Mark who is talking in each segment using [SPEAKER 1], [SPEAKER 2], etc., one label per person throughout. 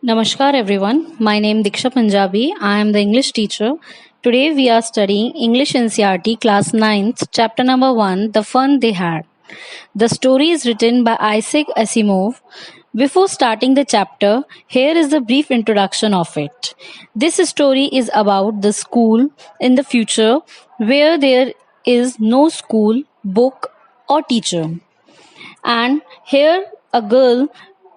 [SPEAKER 1] Namaskar everyone. My name Diksha Punjabi. I am the English teacher. Today we are studying English NCERT class 9th chapter number 1 The Fun They Had. The story is written by Isaac Asimov. Before starting the chapter, here is a brief introduction of it. This story is about the school in the future where there is no school, book or teacher. And here a girl,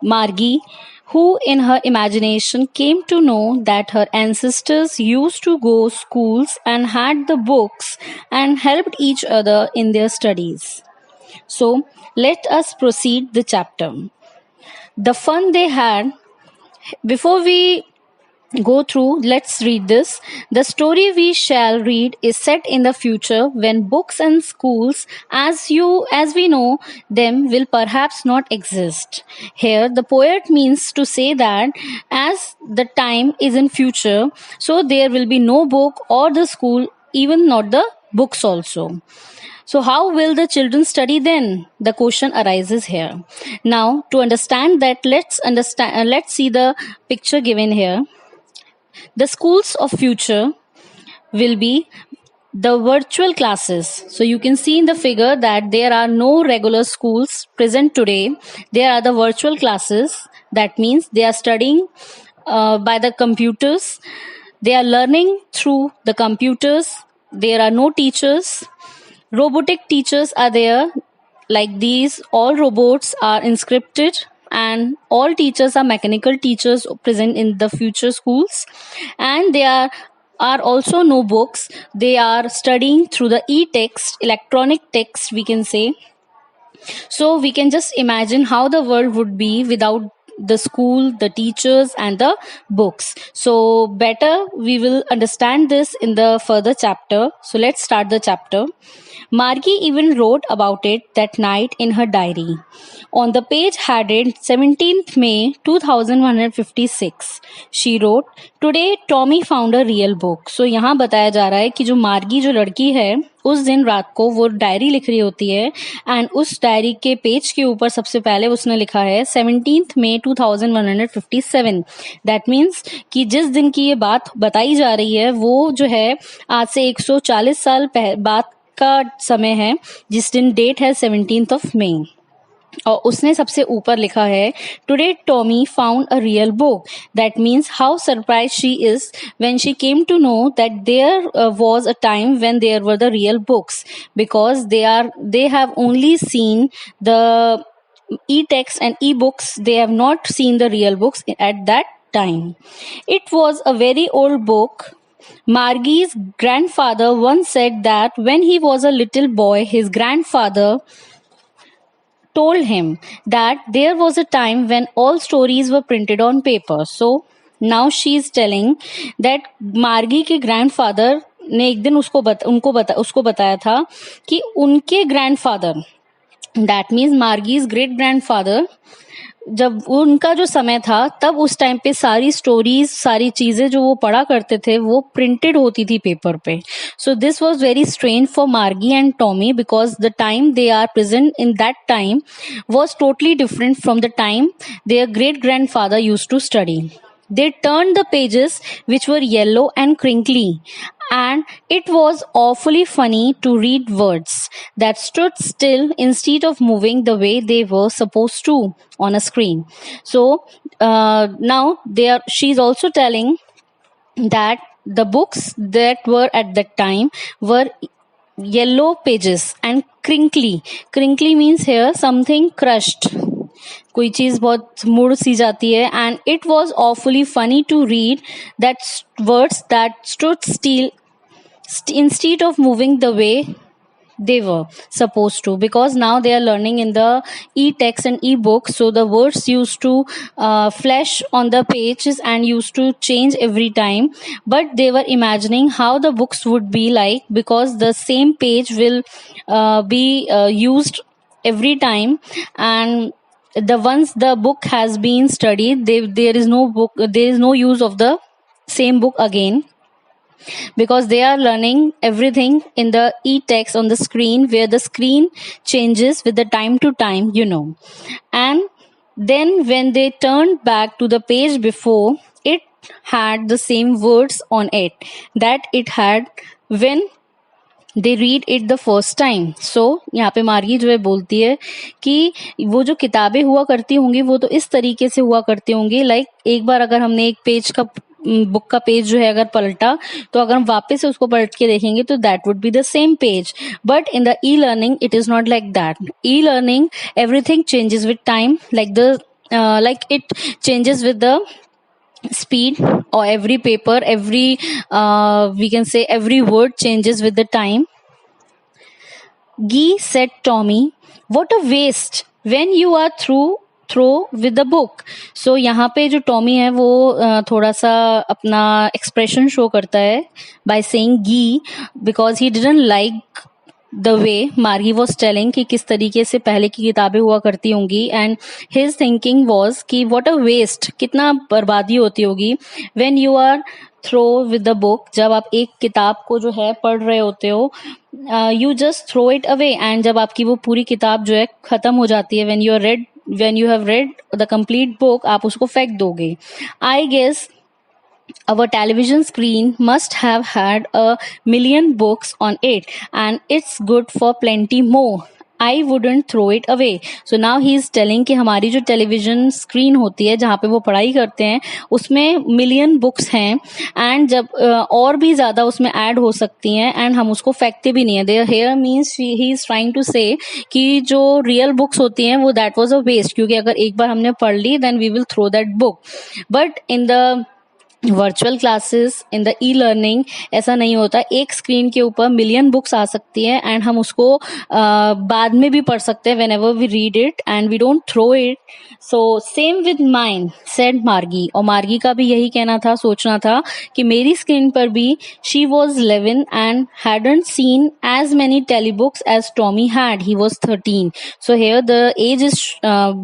[SPEAKER 1] Margie, who in her imagination came to know that her ancestors used to go schools and had the books and helped each other in their studies. So let us proceed the chapter. The fun they had. Before we go through, let's read this. The story we shall read is set in the future when books and schools as we know them will perhaps not exist. Here the poet means to say that as the time is in future, so there will be no book or the school, even not the books also. So how will the children study then? The question arises here. Now to understand that, let's see the picture given here. The schools of future will be the virtual classes. So you can see in the figure that there are no regular schools present today. There are the virtual classes. That means they are studying by the computers. They are learning through the computers. There are no teachers. Robotic teachers are there. Like these, all robots are inscripted and all teachers are mechanical teachers present in the future schools, and there are also no books. They are studying through the e-text, electronic text, we can say. So we can just imagine how the world would be without the school, the teachers, and the books. So better we will understand this in the further chapter. So let's start the chapter. Margie even wrote about it that night in her diary. On the page headed 17th May 2156, she wrote, Today Tommy found a real book. So यहाँ बताया जा रहा है कि जो मार्गी जो लड़की है उस दिन रात को वो डायरी लिख रही होती है एंड उस डायरी के पेज के ऊपर सबसे पहले उसने लिखा है 17th May 2157. दैट मीन्स कि जिस दिन की ये बात बताई जा रही है वो जो है आज से 140 साल बाद का समय है, जिस दिन डेट है 17th of May. और उसने सबसे ऊपर लिखा है today Tommy found a real book. That means how surprise she is when she came to know that there was a time when there were the real books, because they have only seen the e-text and e-books. They have not seen the real books at that time. It was a very old book. Margie's grandfather once said that when he was a little boy, his grandfather told him that there was a time when all stories were printed on paper. So now she is telling that Margie के grandfather ने एक दिन उसको बताया था कि उनके grandfather, that means Margie's great grandfather, जब उनका जो समय था तब उस टाइम पे सारी स्टोरीज, सारी चीजें जो वो पढ़ा करते थे वो प्रिंटेड होती थी पेपर पे. So this was very strange for Margie and Tommy because the time they are present in that time was totally different from the time their great grandfather used to study. They turned the pages, which were yellow and crinkly, and it was awfully funny to read words that stood still instead of moving the way they were supposed to on a screen. So now she's also telling that the books that were at that time were yellow pages and crinkly. Crinkly means here something crushed. कोई चीज बहुत मुड़ सी जाती है. And it was awfully funny to read that words that stood still instead of moving the way they were supposed to, because now they are learning in the e-text and e-book, so the words used to flash on the pages and used to change every time, but they were imagining how the books would be like, because the same page will be used every time, and the once the book has been studied, there is no use of the same book again, because they are learning everything in the e-text on the screen, where the screen changes with the time to time, and Then when they turned back to the page before, it had the same words on it that it had when they read it the first time. So यहाँ पे मार्गी जो है बोलती है कि वो जो किताबें हुआ करती होंगी वो तो इस तरीके से हुआ करती होंगी, लाइक एक बार अगर हमने एक पेज का बुक का पेज जो है अगर पलटा तो अगर हम वापस से उसको पलट के देखेंगे तो that would be the same page. But in the e learning it is not like that. E learning everything changes with time, like it changes with the speed, or every paper, every we can say every word changes with the time. Gee, said Tommy, what a waste when you are through with the book. So यहाँ पे जो Tommy है वो थोड़ा सा अपना expression show करता है by saying गी, because he didn't like the way मार्गी वॉज टेलिंग कि किस तरीके से पहले की किताबें हुआ करती होंगी, एंड हिज थिंकिंग वॉज कि व्हाट अ वेस्ट, कितना बर्बादी होती होगी when you are throw with the book, जब आप एक किताब को जो है पढ़ रहे होते हो, you just throw it away, and जब आपकी वो पूरी किताब जो है खत्म हो जाती है, when you have read the complete book, आप उसको फेंक दोगे. I guess our television screen must have had a million books on it, and it's good for plenty more. I wouldn't throw it away. So now he is telling कि हमारी जो television screen होती है जहाँ पे वो पढ़ाई करते हैं उसमें मिलियन बुक्स हैं, एंड जब और भी ज्यादा उसमें ऐड हो सकती हैं, एंड हम उसको फेंकते भी नहीं है. There here means he is trying to say कि जो रियल बुक्स होती हैं वो दैट वाज अ वेस्ट, क्योंकि अगर एक बार हमने पढ़ ली then we will throw that book. But in the virtual classes, in the e learning ऐसा नहीं होता. एक स्क्रीन के ऊपर मिलियन बुक्स आ सकती हैं एंड हम उसको बाद में भी पढ़ सकते हैं whenever we read it, and we don't throw it. So same with mine, said Margie. और मार्गी का भी यही कहना था, सोचना था कि मेरी स्क्रीन पर भी she was 11 and hadn't seen as many telebooks as Tommy had. He was 13. So here the age is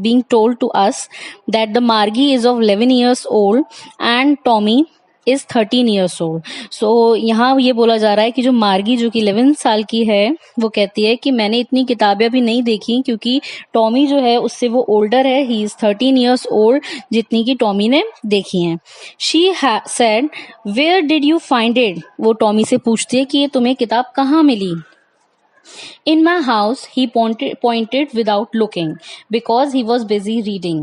[SPEAKER 1] being told to us that the Margie is of 11 years old and Tommy is 13 years old. So यहाँ ये बोला जा रहा है कि जो मार्गी जो कि 11 साल की है वो कहती है कि मैंने इतनी किताबें अभी नहीं देखी क्योंकि टॉमी जो है उससे वो ओल्डर है. ही इज 13 years old, जितनी की टॉमी ने देखी हैं. She said, where did you find it? वो टॉमी से पूछती है कि ये तुम्हें किताब कहाँ मिली. In my house, he pointed without looking because he was busy reading.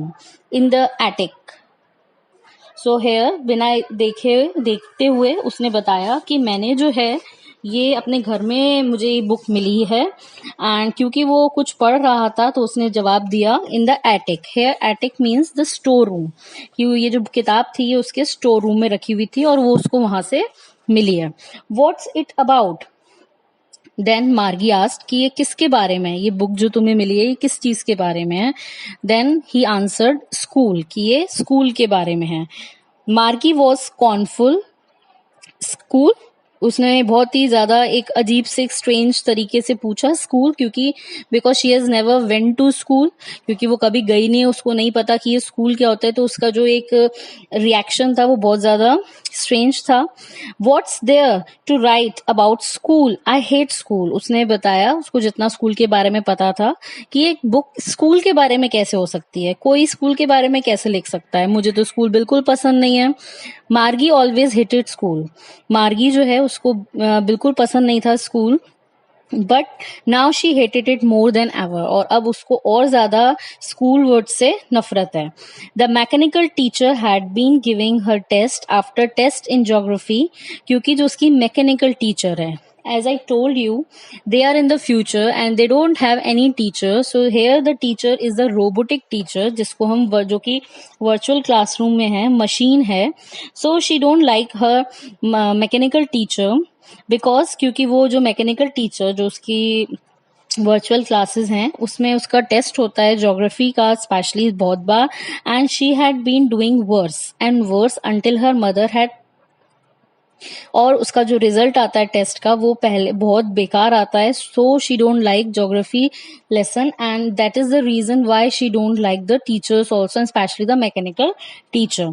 [SPEAKER 1] In the attic. So here बिना देखते हुए उसने बताया कि मैंने जो है ये अपने घर में मुझे ये बुक मिली है, एंड क्योंकि वो कुछ पढ़ रहा था तो उसने जवाब दिया in the attic. Here attic means the store room, कि ये जो किताब थी ये उसके स्टोर रूम में रखी हुई थी और वो उसको वहां से मिली है. What's it about? देन मार्गी आस्क्ड कि ये किसके बारे में है, ये बुक जो तुम्हें मिली है ये किस चीज के बारे में है. देन ही आंसर्ड स्कूल, कि ये स्कूल के बारे में है. मार्गी वॉज स्कॉर्नफुल. स्कूल, उसने बहुत ही ज्यादा एक अजीब से स्ट्रेंज तरीके से पूछा स्कूल, क्योंकि because she has never went to school, क्योंकि वो कभी गई नहीं है, उसको नहीं पता कि ये स्कूल क्या होता है, तो उसका जो एक रिएक्शन था वो बहुत ज्यादा स्ट्रेंज था. What's there to write about school? I hate school. उसने बताया, उसको जितना स्कूल के बारे में पता था, कि एक बुक स्कूल के बारे में कैसे हो सकती है, कोई स्कूल के बारे में कैसे लिख सकता है, मुझे तो स्कूल बिल्कुल पसंद नहीं है. मार्गी ऑलवेज हेटेड स्कूल. मार्गी जो है उसको बिल्कुल पसंद नहीं था school, but now she hated it more than ever. और अब उसको और ज्यादा स्कूल वर्ड से नफरत है. The mechanical teacher had been giving her test after test in geography, क्योंकि जो उसकी मैकेनिकल टीचर है, as I told you, they are in the future and they don't have any teacher. So here the teacher is the robotic teacher, जिसको हम जो कि virtual classroom में है, machine है. So she don't like her mechanical teacher because क्योंकि वो जो mechanical teacher जो उसकी वर्चुअल क्लासेस हैं उसमें उसका टेस्ट होता है ज्योग्राफी का स्पेशली बहुत बार, and she had been doing worse and worse until her mother had और उसका जो रिजल्ट आता है टेस्ट का वो पहले बहुत बेकार आता है. So she don't like geography lesson, and that is the reason why she don't like the teachers also, and especially the mechanical teacher.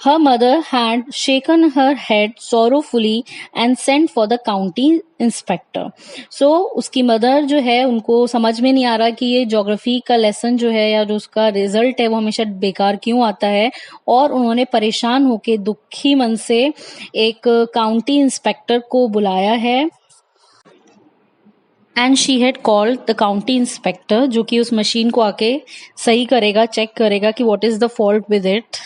[SPEAKER 1] Her mother had shaken her head sorrowfully and sent for the county inspector. So उसकी mother जो है उनको समझ में नहीं आ रहा कि ये ज्योग्राफी का लेसन जो है या जो उसका रिजल्ट है वो हमेशा बेकार क्यों आता है, और उन्होंने परेशान होके दुखी मन से एक काउंटी इंस्पेक्टर को बुलाया है. And she had called the county inspector, जो कि उस मशीन को आके सही करेगा, चेक करेगा कि what is the fault with it.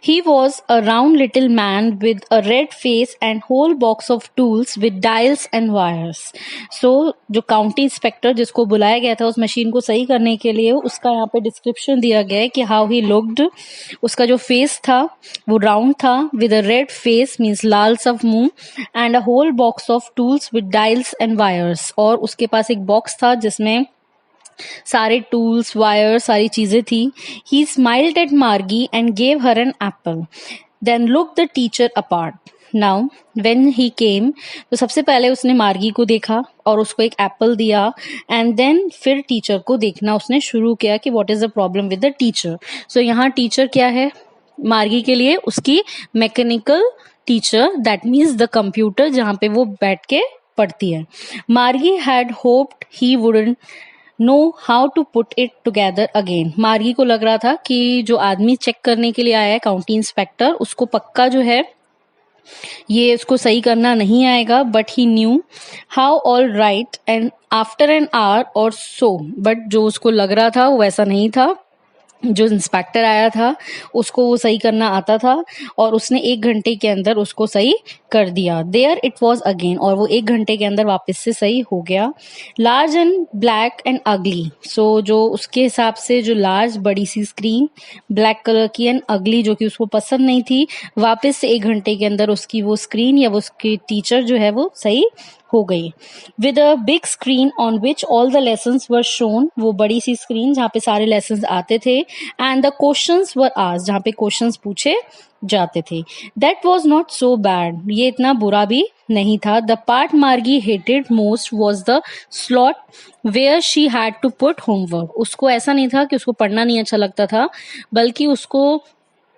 [SPEAKER 1] He was a round little man with a red face and whole box of tools with dials and wires. So जो काउंटी इंस्पेक्टर जिसको बुलाया गया था उस मशीन को सही करने के लिए, उसका यहाँ पे डिस्क्रिप्शन दिया गया है कि हाउ ही लुक्ड. उसका जो फेस था वो राउंड था, with a red face means लाल सा मुंह, and a whole box of tools with dials and wires. और उसके पास एक बॉक्स था जिसमें सारे टूल्स, वायर, सारी चीजें थी. He smiled at Margie and gave her an apple, then look the teacher apart. Now when he came, तो सबसे पहले उसने मार्गी को देखा और उसको एक एप्पल दिया, एंड देन फिर टीचर को देखना उसने शुरू किया कि what is the problem with the teacher. So यहाँ टीचर क्या है मार्गी के लिए? उसकी mechanical teacher, that means the computer जहाँ पे वो बैठ के पढ़ती है. Margie had hoped he wouldn't know how to put it together again. Margie को लग रहा था कि जो आदमी चेक करने के लिए आया है काउंटी इंस्पेक्टर, उसको पक्का जो है ये उसको सही करना नहीं आएगा. But he knew how all right and after an hour और सो. बट जो उसको लग रहा था वो वैसा नहीं था. जो इंस्पेक्टर आया था उसको वो सही करना आता था और उसने 1 घंटे के अंदर उसको सही कर दिया. देयर इट वॉज अगेन, और वो 1 घंटे के अंदर वापस से सही हो गया. लार्ज एंड ब्लैक एंड अगली. सो जो उसके हिसाब से जो लार्ज बड़ी सी स्क्रीन ब्लैक कलर की एंड अगली जो कि उसको पसंद नहीं थी, वापस से 1 घंटे के अंदर उसकी वो स्क्रीन या वो उसकी टीचर जो है वो सही हो गई. With a big screen on which all the lessons were shown. वो बड़ी सी स्क्रीन जहाँ पे सारे लेसन्स आते थे, and the questions were asked, जहाँ पे क्वेश्चंस पूछे जाते थे. That was not so bad. ये इतना बुरा भी नहीं था. The part Margie hated most was the slot where she had to put homework. उसको ऐसा नहीं था कि उसको पढ़ना नहीं अच्छा लगता था, बल्कि उसको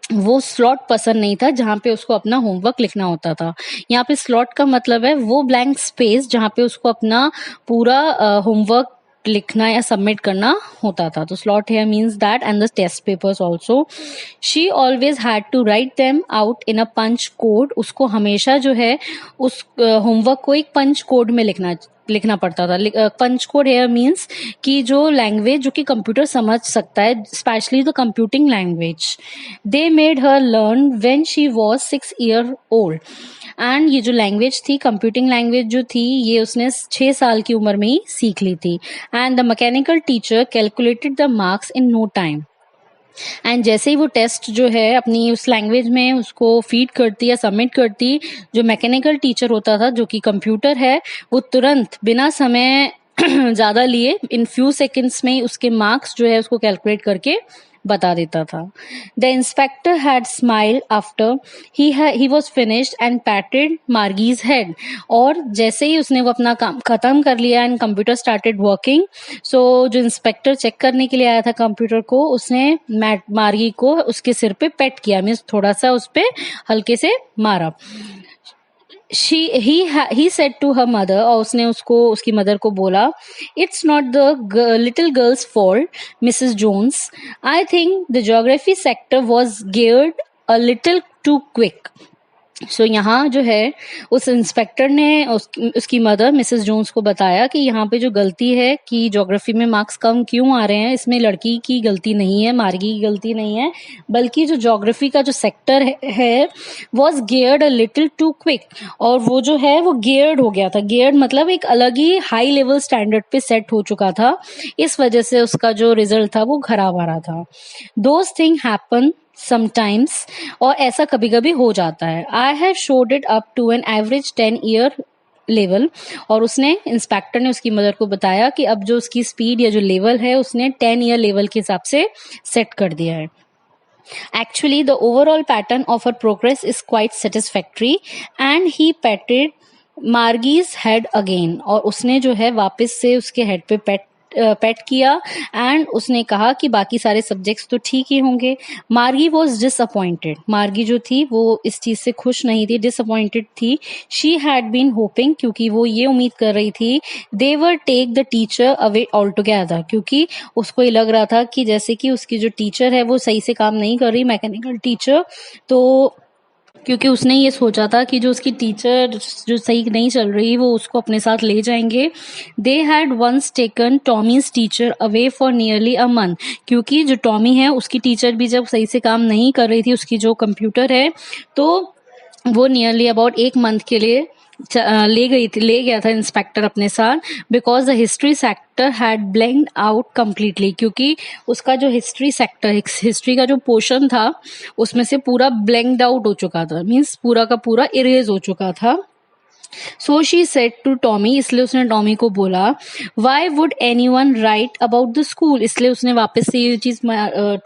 [SPEAKER 1] वो स्लॉट पसंद नहीं था जहाँ पे उसको अपना होमवर्क लिखना होता था. यहाँ पे स्लॉट का मतलब है वो ब्लैंक स्पेस जहाँ पे उसको अपना पूरा होमवर्क लिखना या सबमिट करना होता था. तो slot here means that, and the test papers also. She always had to write them out in a punch code. उसको हमेशा जो है उस होमवर्क को एक पंच कोड में लिखना पड़ता था. पंच कोड हेयर मीन्स कि जो लैंग्वेज जो कि कंप्यूटर समझ सकता है, specially the computing language. They made her learn when she was 6 year old. And ये जो लैंग्वेज थी, कंप्यूटिंग लैंग्वेज जो थी, ये उसने 6 साल की उम्र में ही सीख ली थी. And the mechanical teacher calculated the marks in no time. एंड जैसे ही वो टेस्ट जो है अपनी उस लैंग्वेज में उसको फीड करती या सबमिट करती, जो मैकेनिकल टीचर होता था जो कि कंप्यूटर है, वो तुरंत बिना समय ज्यादा लिए इन फ्यू सेकेंड्स में उसके मार्क्स जो है उसको कैलकुलेट करके बता देता था. The inspector had smiled after he was finished and patted Margie's head. और जैसे ही उसने वो अपना काम खत्म कर लिया एंड कंप्यूटर स्टार्टेड वर्किंग, सो जो इंस्पेक्टर चेक करने के लिए आया था कंप्यूटर को, उसने मार्गी को उसके सिर पे पेट किया, मीन्स थोड़ा सा उस पे हल्के से मारा. he said to her mother, और उसने उसकी मदर को बोला, it's not the little girl's fault, Mrs. Jones. I think the geography sector was geared a little too quick. सो यहाँ जो है उस इंस्पेक्टर ने उसकी मदर मिसेस जोन्स को बताया कि यहाँ पे जो गलती है कि ज्योग्राफी में मार्क्स कम क्यों आ रहे हैं, इसमें लड़की की गलती नहीं है, मार्गी की गलती नहीं है, बल्कि जो ज्योग्राफी का जो सेक्टर है was geared a little too quick. और वो जो है वो गेयर्ड हो गया था. गेयर्ड मतलब एक अलग ही हाई लेवल स्टैंडर्ड पे सेट हो चुका था, इस वजह से उसका जो रिजल्ट था वो खराब आ रहा था. दोज थिंग हैपन समटाइम्स, और ऐसा कभी कभी हो जाता है. I have showed it up to an average 10 year level. और उसने इंस्पेक्टर ने उसकी मदर को बताया कि अब जो उसकी स्पीड या जो लेवल है उसने 10 ईयर लेवल के हिसाब से सेट कर दिया है. Actually, the overall pattern of her progress is quite satisfactory, and he patted Margie's head again. और उसने जो है वापस से उसके हेड पे पैट किया एंड उसने कहा कि बाकी सारे सब्जेक्ट्स तो ठीक ही होंगे. मार्गी वॉज डिसअपॉइंटेड. मार्गी जो थी वो इस चीज से खुश नहीं थी, डिसअपॉइंटेड थी. शी हैड बीन होपिंग, क्योंकि वो ये उम्मीद कर रही थी they were take the teacher away all together, क्योंकि उसको ये लग रहा था कि जैसे कि उसकी जो टीचर है वो सही से काम नहीं कर रही, मैकेनिकल टीचर, तो क्योंकि उसने ये सोचा था कि जो उसकी टीचर जो सही नहीं चल रही वो उसको अपने साथ ले जाएंगे. They had once taken Tommy's teacher away for nearly a month, क्योंकि जो टॉमी है उसकी टीचर भी जब सही से काम नहीं कर रही थी, उसकी जो कंप्यूटर है, तो वो नियरली अबाउट 1 मंथ के लिए ले गया था इंस्पेक्टर अपने साथ. Because the history sector had blanked out completely, क्योंकि उसका जो हिस्ट्री का जो पोर्शन था उसमें से पूरा ब्लैंक्ड आउट हो चुका था, मीन्स पूरा का पूरा इरेज हो चुका था. So she said to Tommy, इसलिए उसने टॉमी को बोला, why would anyone write about the school. इसलिए उसने वापस से ये चीज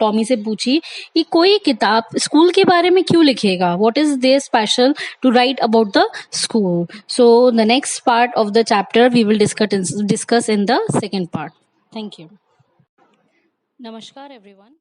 [SPEAKER 1] टॉमी से पूछी कि कोई किताब स्कूल के बारे में क्यों लिखेगा, what is there special to write about the school. So the next part of the chapter we will discuss in the second part. Thank you. नमस्कार एवरीवन.